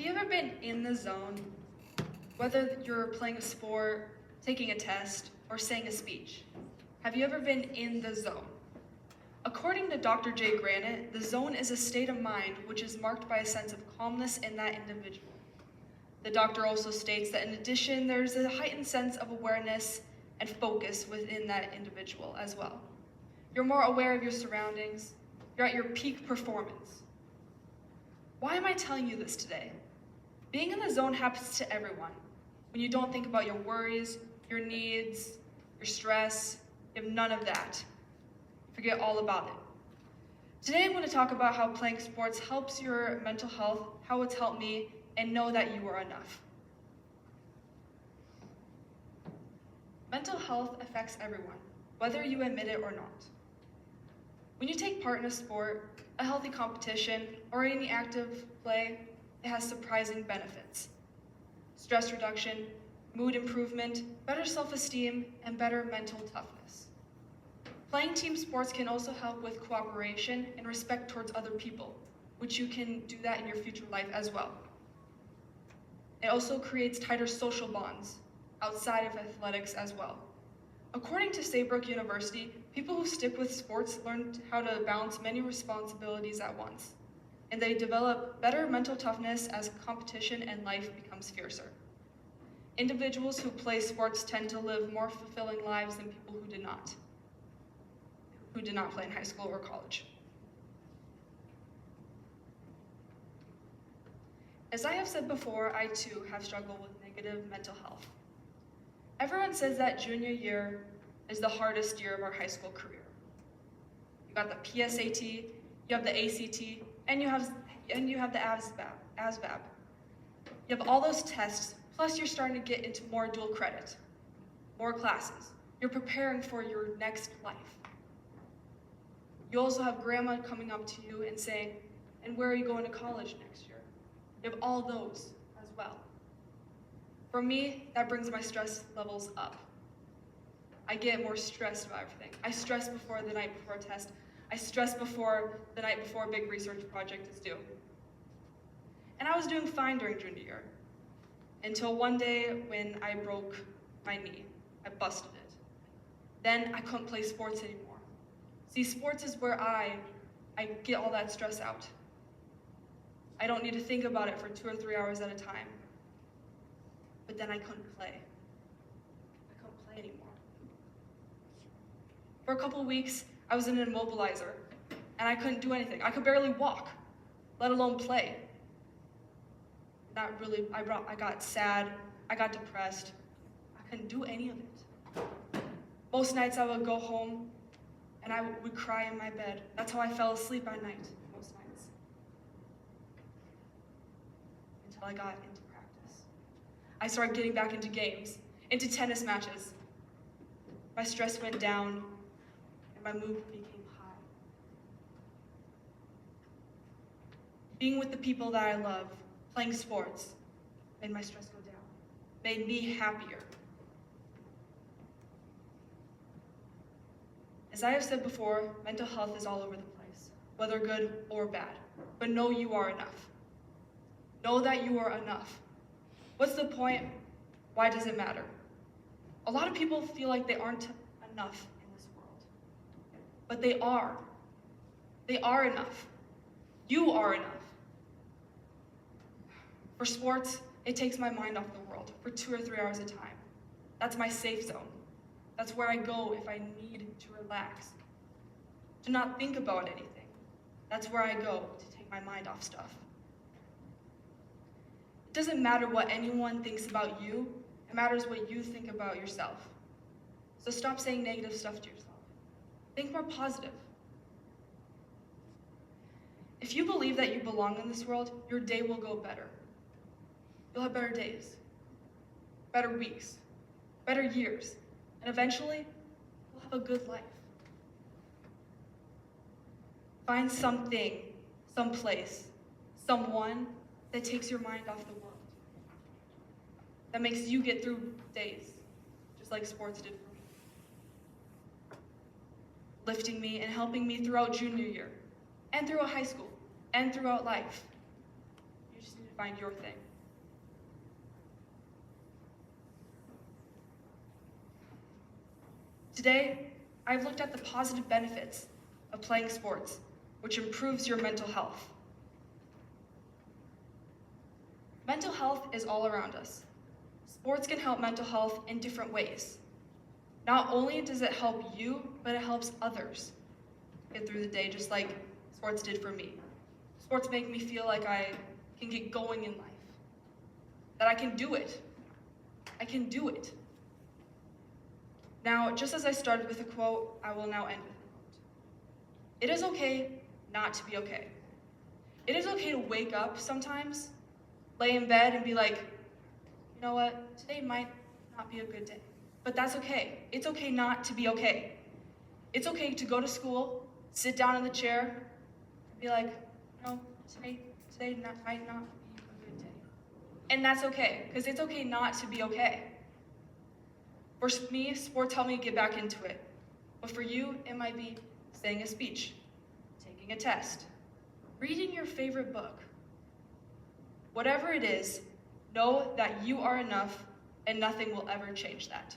you ever been in the zone? Whether you're playing a sport, taking a test, or saying a speech. Have you ever been in the zone? According to Dr. Jay Granite, the zone is a state of mind which is marked by a sense of calmness in that individual. The doctor also states that in addition, there's a heightened sense of awareness and focus within that individual as well. You're more aware of your surroundings. You're at your peak performance. Why am I telling you this today? Being in the zone happens to everyone. When you don't think about your worries, your needs, your stress, you have none of that. Forget all about it. Today I'm going to talk about how playing sports helps your mental health, how it's helped me, and know that you are enough. Mental health affects everyone, whether you admit it or not. When you take part in a sport, a healthy competition, or any active play, it has surprising benefits. Stress reduction, mood improvement, better self-esteem, and better mental toughness. Playing team sports can also help with cooperation and respect towards other people, which you can do that in your future life as well. It also creates tighter social bonds outside of athletics as well. According to Saybrook University, people who stick with sports learn how to balance many responsibilities at once, and they develop better mental toughness as competition and life becomes fiercer. Individuals who play sports tend to live more fulfilling lives than people who did not play in high school or college. As I have said before, I too have struggled with negative mental health. Everyone says that junior year is the hardest year of our high school career. You got the PSAT, you have the ACT, and you have the ASVAB. You have all those tests, plus you're starting to get into more dual credit, more classes. You're preparing for your next life. You also have grandma coming up to you and saying, and where are you going to college next year? You have all those as well. For me, that brings my stress levels up. I get more stressed about everything. I stress before the night before a test. I stress before the night before a big research project is due. And I was doing fine during junior year, until one day when I broke my knee. I busted it. Then I couldn't play sports anymore. See, sports is where I get all that stress out. I don't need to think about it for 2 or 3 hours at a time. But then I couldn't play. I couldn't play anymore. For a couple of weeks, I was in an immobilizer, and I couldn't do anything. I could barely walk, let alone play. I got sad, I got depressed. I couldn't do any of it. Most nights I would go home, and I would cry in my bed. That's how I fell asleep at night, most nights. Until I got into practice. I started getting back into games, into tennis matches. My stress went down, and my mood became high. Being with the people that I love, playing sports, made my stress go down, made me happier. As I have said before, mental health is all over the place, whether good or bad. But know you are enough. Know that you are enough. What's the point? Why does it matter? A lot of people feel like they aren't enough in this world. But they are. They are enough. You are enough. For sports, it takes my mind off the world for 2 or 3 hours at a time. That's my safe zone. That's where I go if I need to relax, to not think about anything. That's where I go to take my mind off stuff. It doesn't matter what anyone thinks about you, it matters what you think about yourself. So stop saying negative stuff to yourself. Think more positive. If you believe that you belong in this world, your day will go better. You'll have better days, better weeks, better years, and eventually, you'll have a good life. Find something, someplace, someone that takes your mind off the world, that makes you get through days, just like sports did for me. Lifting me and helping me throughout junior year, and throughout high school, and throughout life. You just need to find your thing. Today, I've looked at the positive benefits of playing sports, which improves your mental health. Mental health is all around us. Sports can help mental health in different ways. Not only does it help you, but it helps others get through the day, just like sports did for me. Sports make me feel like I can get going in life, that I can do it. I can do it. Now, just as I started with a quote, I will now end with a quote. It is okay not to be okay. It is okay to wake up sometimes, lay in bed and be like, you know what, today might not be a good day. But that's okay. It's okay not to be okay. It's okay to go to school, sit down in the chair, and be like, no, today might not be a good day. And that's okay, because it's okay not to be okay. For me, sports help me get back into it. But for you, it might be saying a speech, taking a test, reading your favorite book. Whatever it is, know that you are enough and nothing will ever change that.